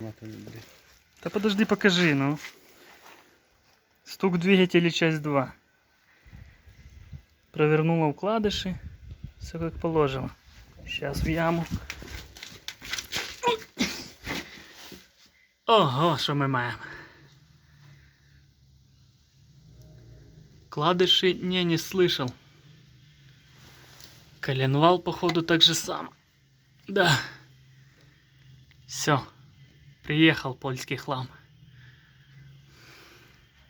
Да подожди, покажи, ну. Стук двигателя, часть 2. Провернула вкладыши. Все как положено. Сейчас в яму. Ого, що ми маємо. Вкладыши не слышал. Коленвал, походу, так же сам. Да. Все. Приехал польский хлам.